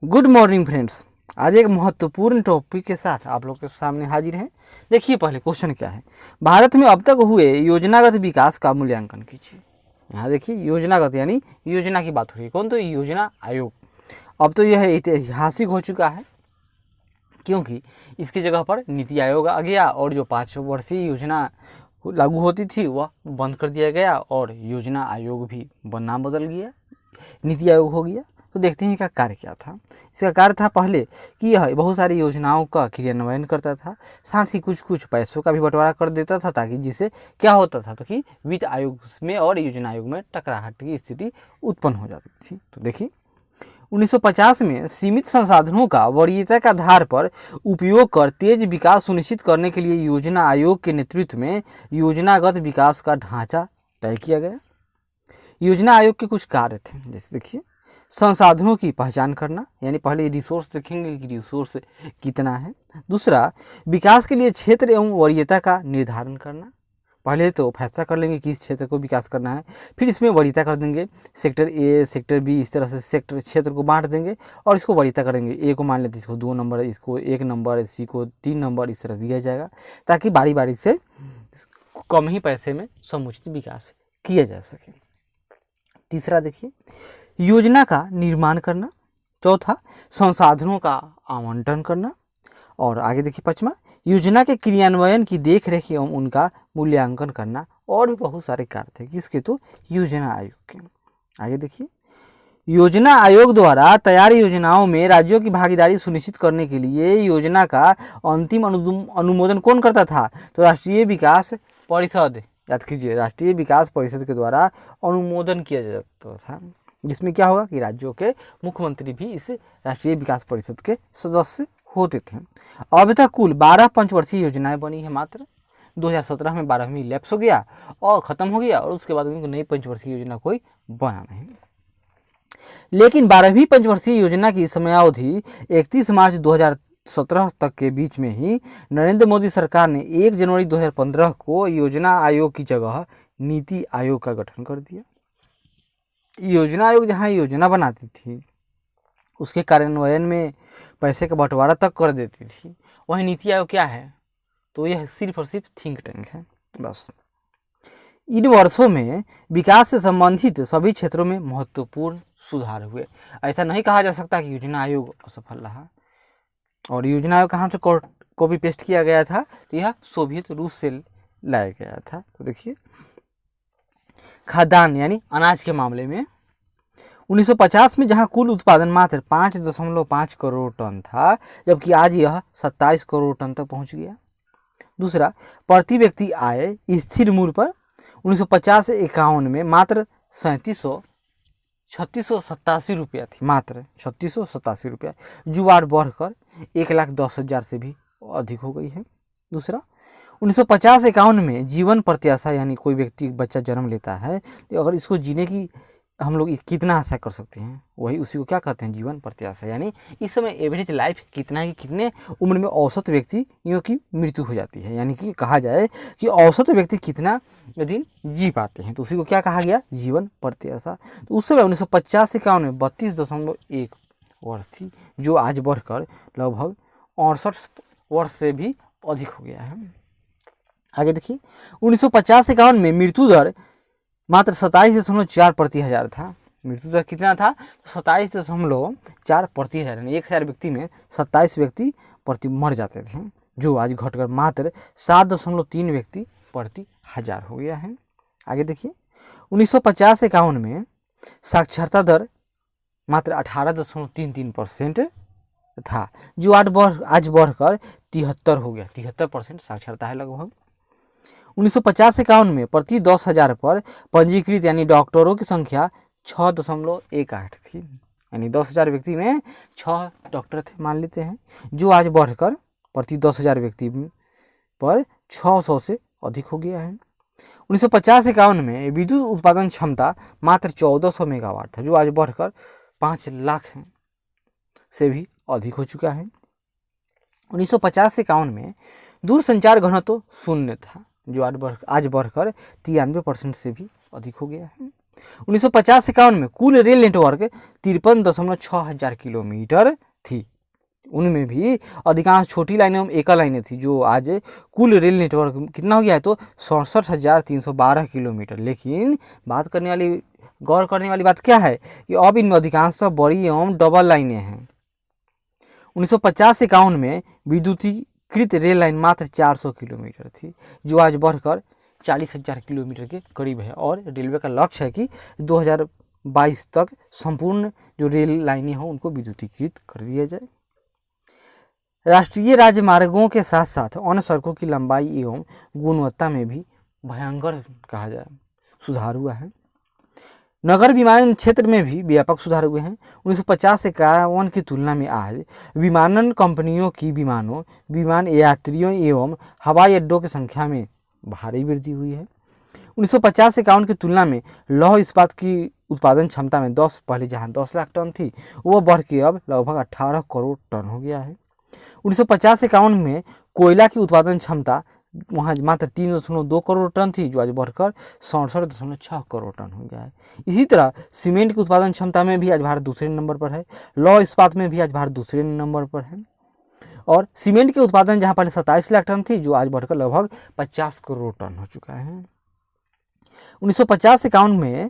Good morning friends. आज एक महत्वपूर्ण टॉपिक के साथ आप लोग के सामने हाजिर हैं। देखिए पहले क्वेश्चन क्या है। भारत में अब तक हुए योजनागत विकास का मूल्यांकन कीजिए। यहाँ देखिए योजनागत यानी योजना की बात हो रही है। कौन? तो योजना आयोग। अब तो यह ऐतिहासिक हो चुका है क्योंकि इसकी जगह पर नीति आयोग आ गया और जो 5 वर्षीय योजना लागू होती थी वह बंद कर दिया गया और योजना आयोग भी नाम बदल गया, नीति आयोग हो गया। तो देखते हैं इसका कार्य क्या था। इसका कार्य था पहले कि यह बहुत सारी योजनाओं का क्रियान्वयन करता था, साथ ही कुछ कुछ पैसों का भी बंटवारा कर देता था, ताकि जिससे क्या होता था तो कि वित्त आयोग में और योजना आयोग में टकराहट की स्थिति उत्पन्न हो जाती थी। तो देखिए 1950 में सीमित संसाधनों का वरीयता के आधार पर उपयोग कर तेज विकास सुनिश्चित करने के लिए योजना आयोग के नेतृत्व में योजनागत विकास का ढांचा तय किया गया। योजना आयोग के कुछ कार्य थे, जैसे देखिए संसाधनों की पहचान करना, यानी पहले रिसोर्स देखेंगे कि रिसोर्स कितना है। दूसरा, विकास के लिए क्षेत्र एवं वरीयता का निर्धारण करना। पहले तो फैसला कर लेंगे किस क्षेत्र को विकास करना है, फिर इसमें वरीयता कर देंगे, सेक्टर ए, सेक्टर बी, इस तरह से सेक्टर क्षेत्र को बांट देंगे और इसको वरीयता कर देंगे। ए को मान लेते इसको 2 नंबर, इसको 1 नंबर, सी को 3 नंबर, इस तरह दिया जाएगा ताकि बारी बारी से कम ही पैसे में समुचित विकास किया जा सके। तीसरा देखिए योजना का निर्माण करना। चौथा, संसाधनों का आवंटन करना। और आगे देखिए पांचवा, योजना के क्रियान्वयन की देखरेख एवं उनका मूल्यांकन करना। और भी बहुत सारे कार्य थे किसके? तो योजना आयोग के। आगे देखिए योजना आयोग द्वारा तैयार योजनाओं में राज्यों की भागीदारी सुनिश्चित करने के लिए योजना का अंतिम अनुमोदन कौन करता था? तो राष्ट्रीय विकास परिषद। याद कीजिए, राष्ट्रीय विकास परिषद के द्वारा अनुमोदन किया जाता था, जिसमें क्या होगा कि राज्यों के मुख्यमंत्री भी इस राष्ट्रीय विकास परिषद के सदस्य होते थे। अब तक कुल 12 पंचवर्षीय योजनाएं बनी है। मात्र 2017 में 12वीं लैप्स हो गया और ख़त्म हो गया और उसके बाद उनको नई पंचवर्षीय योजना कोई बना नहीं। लेकिन 12वीं पंचवर्षीय योजना की समयावधि 31 मार्च 2017 तक के बीच में ही नरेंद्र मोदी सरकार ने 1 जनवरी 2015 को योजना आयोग की जगह नीति आयोग का गठन कर दिया। योजना आयोग जहाँ योजना बनाती थी उसके कार्यान्वयन में पैसे का बंटवारा तक कर देती थी, वहीं नीति आयोग क्या है? तो यह सिर्फ और सिर्फ थिंक टैंक है बस। इन वर्षों में विकास से संबंधित सभी क्षेत्रों में महत्वपूर्ण सुधार हुए। ऐसा नहीं कहा जा सकता कि योजना आयोग असफल रहा। और योजना आयोग कहाँ से कॉपी पेस्ट किया गया था? तो यह सोवियत रूस से लाया गया था। तो देखिए खाद्यान्न यानी अनाज के मामले में 1950 में जहां कुल उत्पादन मात्र 5.5 करोड़ टन था, जबकि आज यह 27 करोड़ टन तक पहुंच गया। दूसरा, प्रति व्यक्ति आय स्थिर मूल्य पर 1950 से 51 में मात्र 3687 रुपया थी, मात्र 3687 रुपया, जो आज बढ़कर 1,10,000 से भी अधिक हो गई है। दूसरा, 1950-51 में जीवन प्रत्याशा यानी कोई व्यक्ति बच्चा जन्म लेता है तो अगर इसको जीने की हम लोग कितना आशा कर सकते हैं, वही उसी को क्या कहते हैं? जीवन प्रत्याशा। यानी इस समय एवरेज लाइफ कितना है, कितने उम्र में औसत व्यक्तियों की मृत्यु हो जाती है, यानी कि कहा जाए कि औसत व्यक्ति कितना दिन जी पाते हैं, तो उसी को क्या कहा गया? जीवन प्रत्याशा। तो उस समय 1950 से 51 में 32.1 वर्ष थी, जो आज बढ़कर लगभग 68 वर्ष से भी अधिक हो गया है। आगे देखिए 1950 से 51 में मृत्यु दर मात्र 27.4 प्रति हजार था। मृत्यु दर कितना था? 27.4 प्रति हजार, यानी 1000 व्यक्ति में 27 व्यक्ति प्रति मर जाते थे, जो आज घटकर मात्र 7.3 व्यक्ति प्रति हजार हो गया है। आगे देखिए 1950 से 51 में साक्षरता दर मात्र 18.33% था, जो आज बढ़कर 73 हो गया। 73% साक्षरता है लगभग। 1950 से 51 में प्रति 10,000 पर पंजीकृत यानी डॉक्टरों की संख्या 6.18 थी, यानी 10,000 व्यक्ति में 6 डॉक्टर थे मान लेते हैं, जो आज बढ़कर प्रति 10,000 व्यक्ति पर 600 से अधिक हो गया है। 1950 से 51 में विद्युत उत्पादन क्षमता मात्र 1400 मेगावाट था, जो आज बढ़कर 5 लाख से भी अधिक हो चुका है। 1950 से 51 में दूरसंचार घनत्व 0 था, जो आज बढ़कर 93% से भी अधिक हो गया है। 1950-51 में कुल रेल नेटवर्क 53.6 हजार किलोमीटर थी। उनमें भी अधिकांश छोटी लाइनें एवं एकल लाइनें थी। जो आज कुल रेल नेटवर्क कितना हो गया है तो 67,312 किलोमीटर। लेकिन गौर करने वाली बात क्या है कि अब इनमें अधिकांश बड़ी एवं डबल लाइनें हैं। 1950-51 में विद्युतीकृत रेल लाइन मात्र 400 किलोमीटर थी, जो आज बढ़कर 40,000 किलोमीटर के करीब है। और रेलवे का लक्ष्य है कि 2022 तक संपूर्ण जो रेल लाइनें हों उनको विद्युतीकृत कर दिया जाए। राष्ट्रीय राजमार्गों के साथ साथ अन्य सड़कों की लंबाई एवं गुणवत्ता में भी भयंकर कहा जाए सुधार हुआ है। नगर विमानन क्षेत्र में भी व्यापक सुधार हुए हैं। 1950-51 की तुलना में आज विमानन कंपनियों की विमान यात्रियों एवं हवाई अड्डों की संख्या में भारी वृद्धि हुई है। 1950-51 की तुलना में लौह इस्पात की उत्पादन क्षमता में पहले जहां 10 लाख टन थी वो बढ़ के अब लगभग 18 करोड़ टन हो गया है। 1950-51 में कोयला की उत्पादन क्षमता वहाँ मात्र 3.2 करोड़ टन थी, जो आज बढ़कर 67.6 करोड़ टन हो गया है। इसी तरह सीमेंट की उत्पादन क्षमता में भी आज भारत दूसरे नंबर पर है। लौह इस्पात में भी आज भारत दूसरे नंबर पर है। और सीमेंट के उत्पादन जहाँ पहले 27 लाख टन थी, जो आज बढ़कर लगभग 50 करोड़ टन हो चुका है। 1950-51 में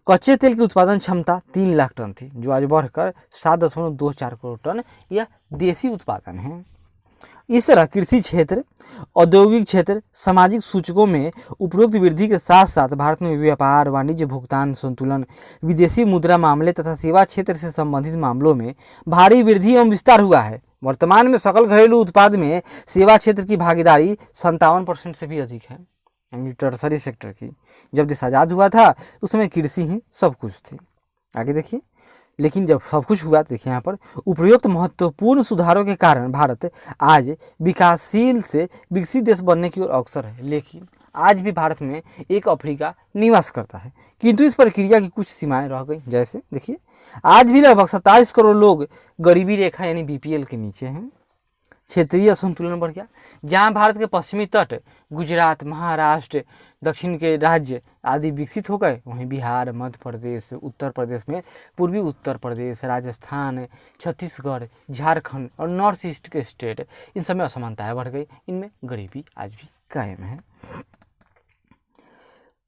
कच्चे तेल की उत्पादन क्षमता 3 लाख टन थी, जो आज बढ़कर 7.24 करोड़ टन यह देसी उत्पादन है। इस तरह कृषि क्षेत्र, औद्योगिक क्षेत्र, सामाजिक सूचकों में उपरोक्त वृद्धि के साथ साथ भारत में व्यापार, वाणिज्य, भुगतान संतुलन, विदेशी मुद्रा मामले तथा सेवा क्षेत्र से संबंधित मामलों में भारी वृद्धि एवं विस्तार हुआ है। वर्तमान में सकल घरेलू उत्पाद में सेवा क्षेत्र की भागीदारी 57% से भी अधिक है, यानी टर्सरी सेक्टर की। जब देश आज़ाद हुआ था उस समय कृषि ही सब कुछ थी। आगे देखिए, लेकिन जब सब कुछ हुआ देखिए यहाँ पर उपयुक्त महत्वपूर्ण सुधारों के कारण भारत आज विकासशील से विकसित देश बनने की ओर अग्रसर है। लेकिन आज भी भारत में एक अफ्रीका निवास करता है, किंतु इस प्रक्रिया की कुछ सीमाएं रह गई। जैसे देखिए, आज भी लगभग 27 करोड़ लोग गरीबी रेखा यानी बीपीएल के नीचे हैं। क्षेत्रीय असंतुलन बढ़ गया। जहाँ भारत के पश्चिमी तट, गुजरात, महाराष्ट्र, दक्षिण के राज्य आदि विकसित हो गए, वहीं बिहार, मध्य प्रदेश, उत्तर प्रदेश में पूर्वी उत्तर प्रदेश, राजस्थान, छत्तीसगढ़, झारखंड और नॉर्थ ईस्ट के स्टेट, इन सब में असमानताएं बढ़ गई। इनमें गरीबी आज भी कायम है।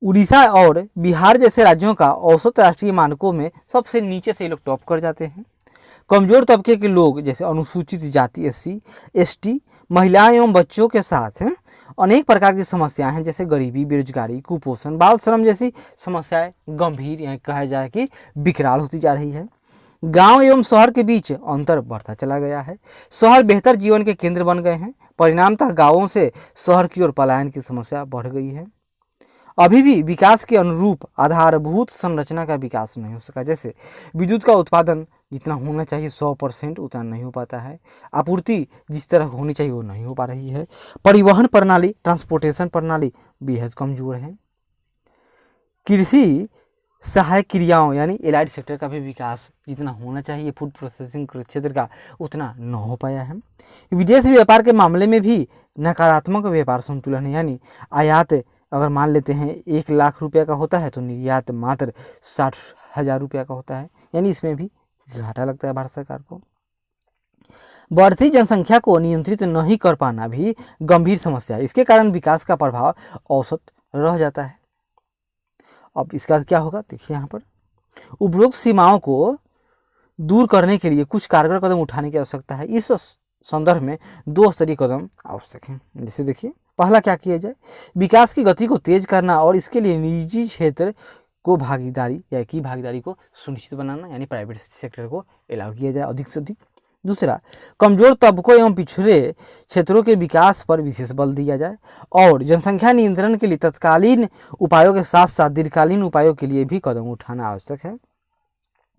उड़ीसा और बिहार जैसे राज्यों का औसत राष्ट्रीय मानकों में सबसे नीचे से ये लोग टॉप कर जाते हैं। कमजोर तबके के लोग जैसे अनुसूचित जाति, एससी, एसटी, महिलाएं एवं बच्चों के साथ अनेक प्रकार की समस्याएं हैं, जैसे गरीबी, बेरोजगारी, कुपोषण, बाल श्रम जैसी समस्याएं गंभीर या कहा जाए कि विकराल होती जा रही है। गांव एवं शहर के बीच अंतर बढ़ता चला गया है। शहर बेहतर जीवन के केंद्र बन गए हैं, परिणामतः गांवों से शहर की ओर पलायन की समस्या बढ़ गई है। अभी भी विकास के अनुरूप आधारभूत संरचना का विकास नहीं हो सका। जैसे विद्युत का उत्पादन जितना होना चाहिए 100% उतना नहीं हो पाता है। आपूर्ति जिस तरह होनी चाहिए वो नहीं हो पा रही है। परिवहन प्रणाली, ट्रांसपोर्टेशन प्रणाली बेहद कमजोर है। कृषि सहायक क्रियाओं यानी एलाइड सेक्टर का भी विकास जितना होना चाहिए फूड प्रोसेसिंग क्षेत्र का उतना न हो पाया है। विदेश व्यापार के मामले में भी नकारात्मक व्यापार संतुलन है, यानी आयात अगर मान लेते हैं 1 लाख रुपये का होता है तो निर्यात मात्र 60,000 रुपये का होता है, यानी इसमें भी घाटा लगता है भारत सरकार को। बढ़ती जनसंख्या को नियंत्रित नहीं कर पाना भी गंभीर समस्या है। इसके कारण विकास का प्रभाव औसत रह जाता है। अब इसका क्या होगा देखिए, यहाँ पर उपरोक्त सीमाओं को दूर करने के लिए कुछ कारगर कदम उठाने की आवश्यकता है। इस संदर्भ में 2 स्तरीय कदम आवश्यक हैं। जैसे देखिए, पहला क्या किया जाए, विकास की गति को तेज करना और इसके लिए निजी क्षेत्र को भागीदारी को सुनिश्चित बनाना, यानी प्राइवेट सेक्टर को अलाउ किया जाए अधिक से अधिक। दूसरा, कमजोर तबकों एवं पिछड़े क्षेत्रों के विकास पर विशेष बल दिया जाए और जनसंख्या नियंत्रण के लिए तत्कालीन उपायों के साथ साथ दीर्घकालीन उपायों के लिए भी कदम उठाना आवश्यक है,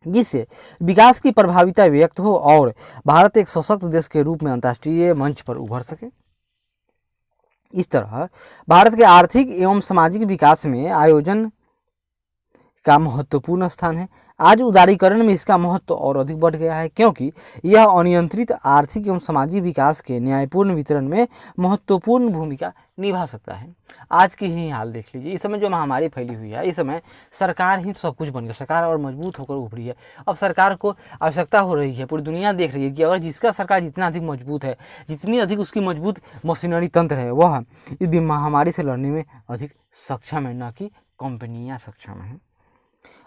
जिससे विकास की प्रभाविता व्यक्त हो और भारत एक सशक्त देश के रूप में अंतर्राष्ट्रीय मंच पर उभर सके। इस तरह भारत के आर्थिक एवं सामाजिक विकास में आयोजन का महत्वपूर्ण स्थान है। आज उदारीकरण में इसका महत्व और अधिक बढ़ गया है, क्योंकि यह अनियंत्रित आर्थिक एवं सामाजिक विकास के न्यायपूर्ण वितरण में महत्वपूर्ण भूमिका निभा सकता है। आज की ही हाल देख लीजिए, इस समय जो महामारी फैली हुई है, इस समय सरकार ही तो सब कुछ बन गया, सरकार और मजबूत होकर उभरी है। अब सरकार को आवश्यकता हो रही है, पूरी दुनिया देख रही है कि अगर जिसका सरकार जितना अधिक मजबूत है, जितनी अधिक उसकी मजबूत मशीनरी तंत्र है, वह इस महामारी से लड़ने में अधिक सक्षम है, न कि कंपनियां सक्षम हैं।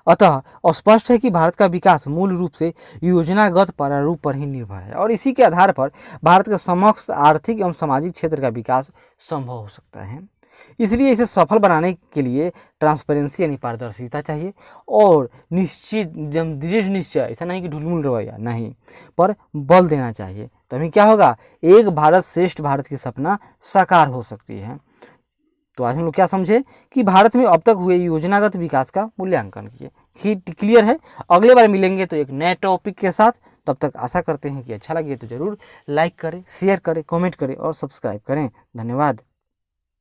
अतः स्पष्ट है कि भारत का विकास मूल रूप से योजनागत प्रारूप पर ही निर्भर है और इसी के आधार पर भारत के समस्त आर्थिक एवं सामाजिक क्षेत्र का विकास संभव हो सकता है। इसलिए इसे सफल बनाने के लिए ट्रांसपेरेंसी यानी पारदर्शिता चाहिए और निश्चित दृढ़ निश्चय, ऐसा नहीं कि ढुलमुल रवैया नहीं, पर बल देना चाहिए। तभी क्या होगा, एक भारत श्रेष्ठ भारत की सपना साकार हो सकती है। तो आज हम लोग क्या समझे कि भारत में अब तक हुए योजनागत विकास का मूल्यांकन किए। क्लियर है। अगले बार मिलेंगे तो एक नए टॉपिक के साथ। तब तक आशा करते हैं कि अच्छा लगे तो ज़रूर लाइक करें, शेयर करें, कमेंट करें और सब्सक्राइब करें। धन्यवाद।